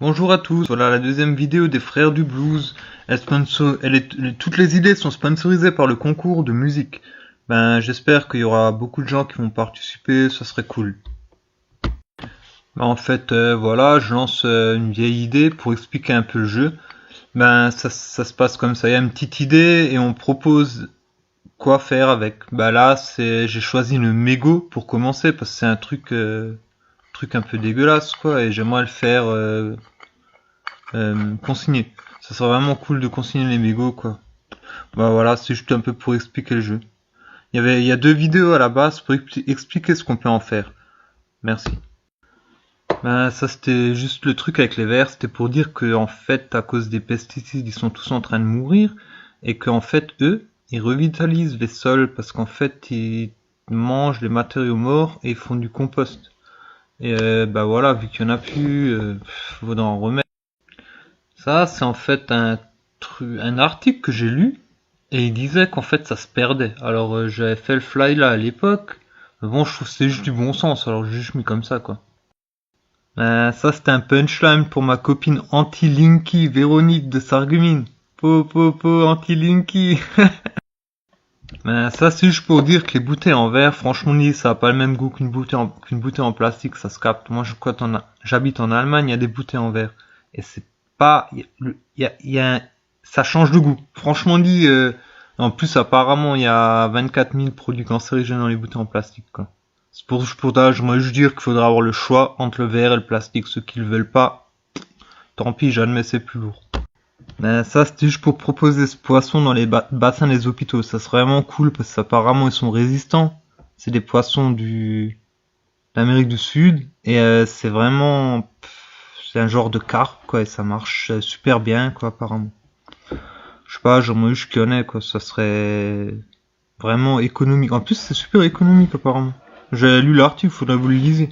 Bonjour à tous, voilà la deuxième vidéo des Frères du Blues. Toutes les idées sont sponsorisées par le concours de musique. J'espère qu'il y aura beaucoup de gens qui vont participer, ça serait cool. Voilà, je lance une vieille idée pour expliquer un peu le jeu. Ça se passe comme ça, il y a une petite idée et on propose quoi faire avec. J'ai choisi le mégot pour commencer parce que c'est un truc un peu dégueulasse quoi, et j'aimerais le faire consigner. Ça serait vraiment cool de consigner les mégots quoi. Voilà, c'est juste un peu pour expliquer le jeu. Il y a deux vidéos à la base pour expliquer ce qu'on peut en faire. Merci. Ça c'était juste le truc avec les vers, c'était pour dire que en fait à cause des pesticides ils sont tous en train de mourir et qu'en fait eux ils revitalisent les sols parce qu'en fait ils mangent les matériaux morts et ils font du compost. Et voilà, vu qu'il y en a plus, faudra en remettre. Ça c'est en fait un article que j'ai lu et il disait qu'en fait ça se perdait. Alors j'avais fait le fly là à l'époque. Mais bon, je trouve que c'est juste du bon sens, alors j'ai juste mis comme ça quoi. Ça c'était un punchline pour ma copine anti-Linky Véronique de Sarreguemines. Po anti-Linky. Ça c'est juste pour dire que les bouteilles en verre, franchement ça a pas le même goût qu'une bouteille en plastique, ça se capte. Moi j'habite en Allemagne, il y a des bouteilles en verre et c'est pas, ça change de goût. Franchement dit, en plus apparemment il y a 24 000 produits cancérigènes dans les bouteilles en plastique quoi. C'est pour ça, je voudrais juste dire qu'il faudra avoir le choix entre le verre et le plastique. Ceux qui le veulent pas, tant pis, j'admets c'est plus lourd. Ça c'était juste pour proposer ce poisson dans les bassins des hôpitaux. Ça serait vraiment cool parce qu'apparemment ils sont résistants. C'est des poissons d'Amérique du Sud et c'est vraiment, c'est un genre de carpe quoi et ça marche super bien quoi apparemment. Je sais pas, j'aimerais juste qu'il y en ait quoi. Ça serait vraiment économique. En plus c'est super économique apparemment. J'ai lu l'article, faudrait que vous le lisiez.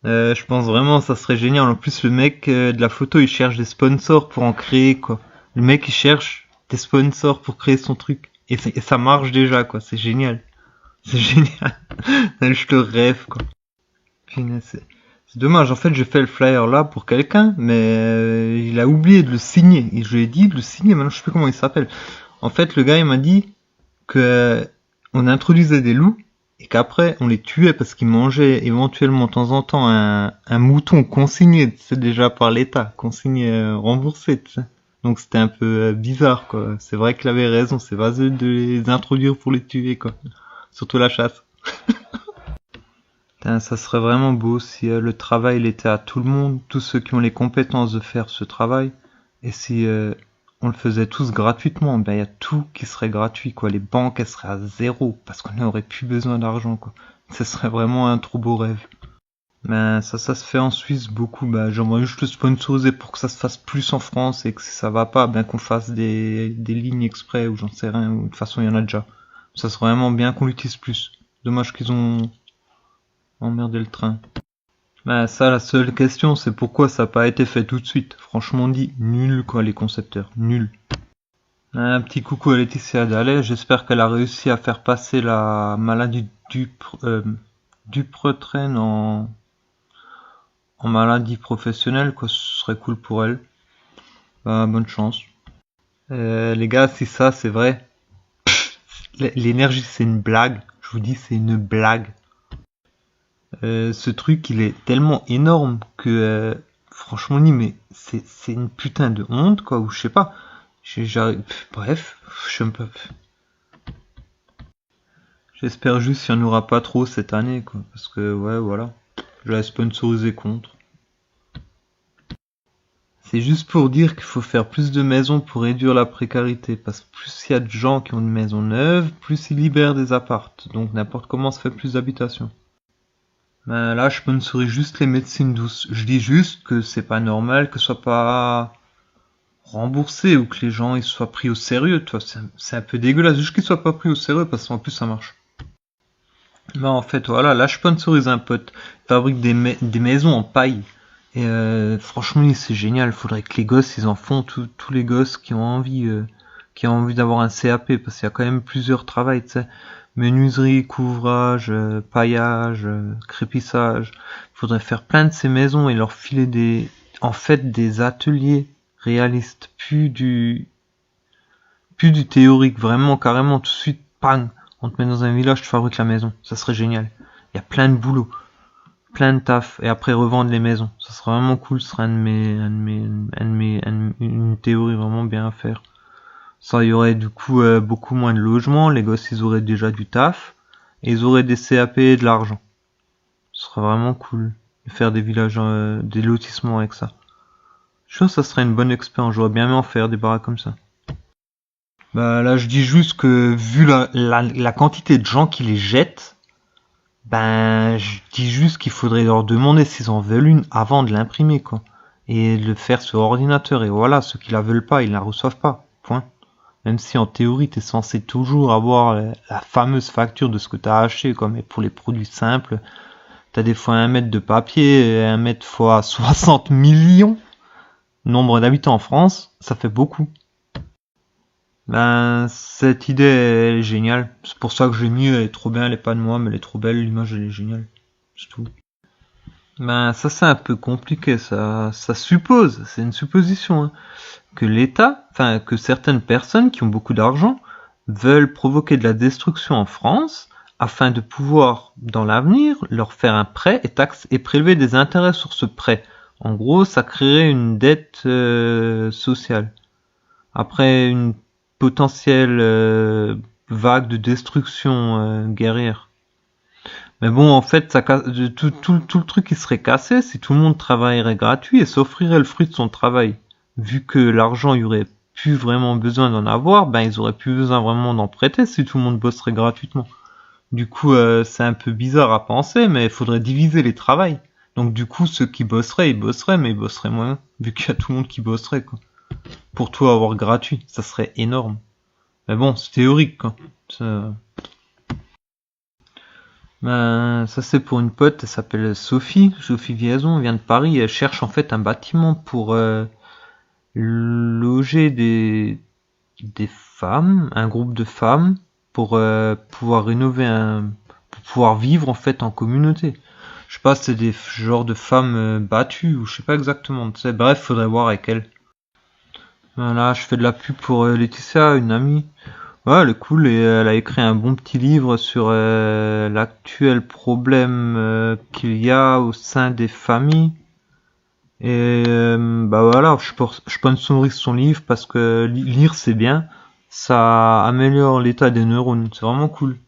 Je pense vraiment ça serait génial. En plus le mec de la photo il cherche des sponsors pour en créer quoi. Le mec il cherche des sponsors pour créer son truc. Et ça marche déjà quoi, c'est génial. C'est génial. Je te rêve quoi. C'est dommage, en fait j'ai fait le flyer là pour quelqu'un, mais il a oublié de le signer. Et je lui ai dit de le signer, maintenant je sais plus comment il s'appelle. En fait le gars il m'a dit que on introduisait des loups et qu'après on les tuait parce qu'ils mangeaient éventuellement de temps en temps un mouton consigné, c'est déjà par l'État, consigné, remboursé, tu sais. Donc c'était un peu bizarre quoi. C'est vrai qu'il avait raison, c'est vaseux de les introduire pour les tuer quoi. Surtout la chasse. Putain, ça serait vraiment beau si le travail il était à tout le monde, tous ceux qui ont les compétences de faire ce travail, et si on le faisait tous gratuitement, il y a tout qui serait gratuit quoi. Les banques elles seraient à zéro parce qu'on n'aurait plus besoin d'argent quoi. Ce serait vraiment un trop beau rêve. Ça se fait en Suisse beaucoup. J'aimerais juste le sponsoriser pour que ça se fasse plus en France et que si ça va pas, qu'on fasse des lignes exprès ou j'en sais rien. Ou de toute façon il y en a déjà. Ça serait vraiment bien qu'on l'utilise plus. Dommage qu'ils ont emmerdé le train. La seule question, c'est pourquoi ça n'a pas été fait tout de suite. Franchement dit, nul quoi, les concepteurs, nul. Un petit coucou à Laetitia Dallet, j'espère qu'elle a réussi à faire passer la maladie Dupuytren en maladie professionnelle, quoi, ce serait cool pour elle. Bonne chance. Les gars, si ça c'est vrai, l'énergie c'est une blague, je vous dis c'est une blague. Ce truc il est tellement énorme que franchement mais c'est une putain de honte quoi, ou je sais pas. Bref, je sais pas. J'espère juste qu'il n'y en aura pas trop cette année quoi, parce que ouais voilà, je vais sponsoriser contre. C'est juste pour dire qu'il faut faire plus de maisons pour réduire la précarité, parce que plus il y a de gens qui ont une maison neuve, plus ils libèrent des appartes, donc n'importe comment se fait plus d'habitations. Là, je sponsorise juste les médecines douces. Je dis juste que c'est pas normal que ce soit pas remboursé ou que les gens ils soient pris au sérieux. Toi, c'est un peu dégueulasse juste qu'ils soient pas pris au sérieux parce qu'en plus ça marche. En fait, voilà, là je sponsorise un pote, il fabrique des maisons en paille. Et franchement, c'est génial. Faudrait que les gosses ils en font tous les gosses qui ont envie d'avoir un CAP parce qu'il y a quand même plusieurs travails, tu sais. Menuiserie, couvrage, paillage, crépissage. Il faudrait faire plein de ces maisons et leur filer en fait, des ateliers réalistes, plus du théorique, vraiment, carrément, tout de suite, bang, on te met dans un village, tu fabriques la maison. Ça serait génial. Il y a plein de boulot, plein de taf, et après revendre les maisons. Ça serait vraiment cool, ce serait une théorie vraiment bien à faire. Ça, il y aurait du coup beaucoup moins de logements, les gosses ils auraient déjà du taf, et ils auraient des CAP et de l'argent. Ce serait vraiment cool de faire des villages, des lotissements avec ça. Je pense que ça serait une bonne expérience, j'aurais bien aimé en faire des baraques comme ça. Bah là je dis juste que vu la quantité de gens qui les jettent, ben je dis juste qu'il faudrait leur demander s'ils en veulent une avant de l'imprimer quoi. Et de le faire sur ordinateur et voilà, ceux qui la veulent pas, ils la reçoivent pas. Point. Même si en théorie t'es censé toujours avoir la fameuse facture de ce que t'as acheté, quoi, mais pour les produits simples, t'as des fois 1 mètre de papier, 1 mètre fois 60 millions. Nombre d'habitants en France, ça fait beaucoup. Ben, cette idée elle est géniale. C'est pour ça que j'ai mis, elle est trop bien, elle est pas de moi, mais elle est trop belle, l'image elle est géniale. C'est tout. Ben, ça c'est un peu compliqué, ça suppose, c'est une supposition, hein, que l'État, enfin que certaines personnes qui ont beaucoup d'argent veulent provoquer de la destruction en France afin de pouvoir, dans l'avenir, leur faire un prêt et prélever des intérêts sur ce prêt. En gros, ça créerait une dette sociale. Après une potentielle vague de destruction guerrière. Mais bon, en fait, tout le truc il serait cassé si tout le monde travaillerait gratuit et s'offrirait le fruit de son travail. Vu que l'argent, il y aurait plus vraiment besoin d'en avoir, ben ils auraient plus besoin vraiment d'en prêter si tout le monde bosserait gratuitement. Du coup, c'est un peu bizarre à penser, mais il faudrait diviser les travails. Donc du coup, ceux qui bosseraient, mais ils bosseraient moins, vu qu'il y a tout le monde qui bosserait, quoi. Pour tout avoir gratuit, ça serait énorme. Mais bon, c'est théorique, quoi. Ben, ça c'est pour une pote, elle s'appelle Sophie Viazon, elle vient de Paris, elle cherche en fait un bâtiment pour loger des femmes, un groupe de femmes, pour pouvoir pour pouvoir vivre en fait en communauté. Je sais pas, c'est des genres de femmes battues, ou je sais pas exactement, tu sais, bref, faudrait voir avec elle. Voilà, je fais de la pub pour Laetitia, une amie. Ouais, elle est cool et elle a écrit un bon petit livre sur l'actuel problème qu'il y a au sein des familles. Et bah voilà, je sponsorise son livre parce que lire c'est bien, ça améliore l'état des neurones, c'est vraiment cool.